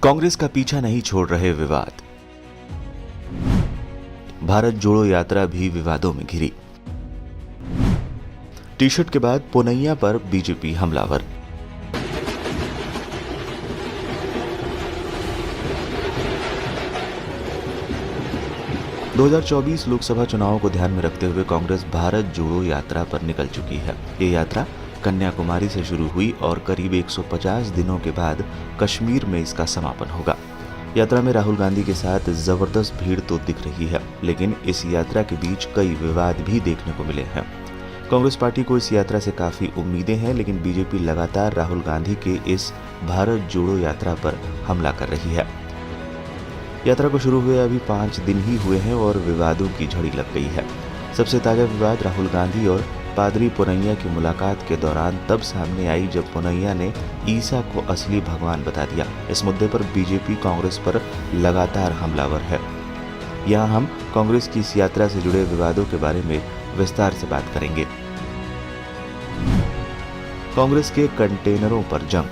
कांग्रेस का पीछा नहीं छोड़ रहे विवाद। भारत जोड़ो यात्रा भी विवादों में घिरी। टी शर्ट के बाद पुनैया पर बीजेपी हमलावर। ...2024 लोकसभा चुनावों को ध्यान में रखते हुए कांग्रेस भारत जोड़ो यात्रा पर निकल चुकी है। ये यात्रा कन्याकुमारी से शुरू हुई और करीब 150 दिनों के बाद कश्मीर में इसका समापन होगा। यात्रा में राहुल गांधी के साथ जबरदस्त भीड़ तो दिख रही है, लेकिन इस यात्रा के बीच कई विवाद भी देखने को मिले हैं। कांग्रेस पार्टी को इस यात्रा से काफी उम्मीदें हैं, लेकिन बीजेपी लगातार राहुल गांधी के इस भारत जोड़ो यात्रा पर हमला कर रही है। यात्रा को शुरू हुए अभी 5 दिन ही हुए हैं और विवादों की झड़ी लग गई है। सबसे ताजा विवाद राहुल गांधी और पादरी पुनैया की मुलाकात के दौरान तब सामने आई जब पुनैया ने ईसा को असली भगवान बता दिया। इस मुद्दे पर बीजेपी कांग्रेस पर लगातार हमलावर है। यहाँ हम कांग्रेस की इस यात्रा से जुड़े विवादों के बारे में विस्तार से बात करेंगे। कांग्रेस के कंटेनरों पर जंग।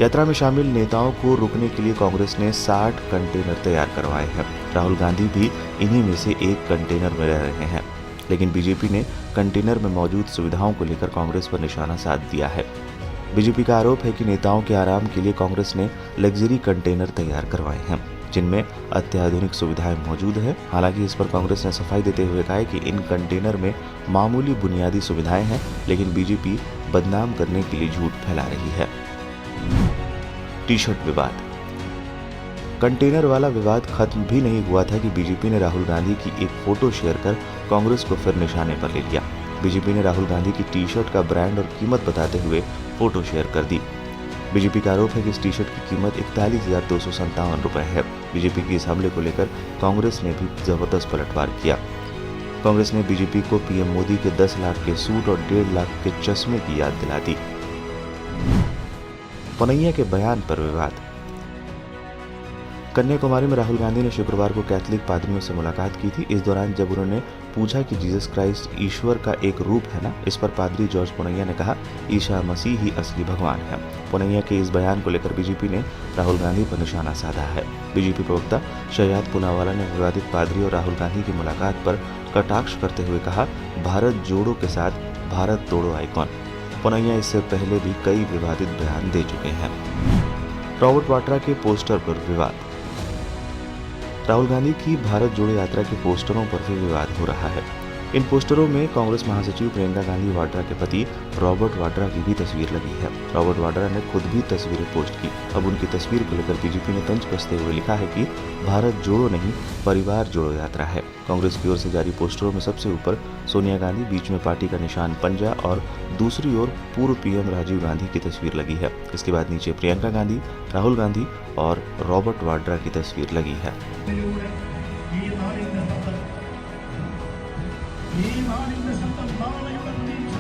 यात्रा में शामिल नेताओं को रोकने के लिए कांग्रेस ने 60 कंटेनर तैयार करवाए हैं। राहुल गांधी भी इन्हीं में से एक कंटेनर में रह रहे हैं, लेकिन बीजेपी ने कंटेनर में मौजूद सुविधाओं को लेकर कांग्रेस पर निशाना साध दिया है। बीजेपी का आरोप है कि नेताओं के आराम के लिए कांग्रेस ने लग्जरी कंटेनर तैयार करवाए हैं, जिनमें अत्याधुनिक सुविधाएं मौजूद है। हालांकि इस पर कांग्रेस ने सफाई देते हुए कहा है कि इन कंटेनर में मामूली बुनियादी सुविधाएं हैं, लेकिन बीजेपी बदनाम करने के लिए झूठ फैला रही है। टी शर्ट विवाद। कंटेनर वाला विवाद खत्म भी नहीं हुआ था कि बीजेपी ने राहुल गांधी की एक फोटो शेयर कर कांग्रेस को फिर निशाने पर ले लिया। बीजेपी ने राहुल गांधी की टी शर्ट का ब्रांड और कीमत बताते हुए फोटो शेयर कर दी। बीजेपी का आरोप है कि इस टी शर्ट की कीमत 41,257 रुपए है। बीजेपी के इस हमले को लेकर कांग्रेस ने भी जबरदस्त पलटवार किया। कांग्रेस ने बीजेपी को पीएम मोदी के 10 लाख के सूट और 1.5 लाख के चश्मे की याद दिला दी। पुनैया के बयान पर विवाद। कन्याकुमारी में राहुल गांधी ने शुक्रवार को कैथोलिक पादरियों से मुलाकात की थी। इस दौरान जब उन्होंने पूछा कि जीसस क्राइस्ट ईश्वर का एक रूप है ना, इस पर पादरी जॉर्ज पुनैया ने कहा, ईसा मसीह ही असली भगवान है। पुनैया के इस बयान को लेकर बीजेपी ने राहुल गांधी पर निशाना साधा है। बीजेपी प्रवक्ता शहजाद पूनावाला ने विवादित पादरी और राहुल गांधी की मुलाकात पर कटाक्ष करते हुए कहा, भारत जोड़ो के साथ भारत तोड़ो आइकॉन। पुनैया इससे पहले भी कई विवादित बयान दे चुके हैं। रॉबर्ट वाड्रा के पोस्टर पर विवाद। राहुल गांधी की भारत जोड़ो यात्रा के पोस्टरों पर भी विवाद हो रहा है। इन पोस्टरों में कांग्रेस महासचिव प्रियंका गांधी वाड्रा के पति रॉबर्ट वाड्रा की भी तस्वीर लगी है। रॉबर्ट वाड्रा ने खुद भी तस्वीरें पोस्ट की। अब उनकी तस्वीर को लेकर बीजेपी ने तंज कसते हुए लिखा है कि भारत जोड़ो नहीं, परिवार जोड़ो यात्रा है। कांग्रेस की ओर से जारी पोस्टरों में सबसे ऊपर सोनिया गांधी, बीच में पार्टी का निशान पंजा और दूसरी ओर पूर्व पीएम राजीव गांधी की तस्वीर लगी है। इसके बाद नीचे प्रियंका गांधी, राहुल गांधी और रॉबर्ट वाड्रा की तस्वीर लगी है। ഈ നാടിന്റെ സ്വന്തം നാളെയുടെ പ്രതീക്ഷ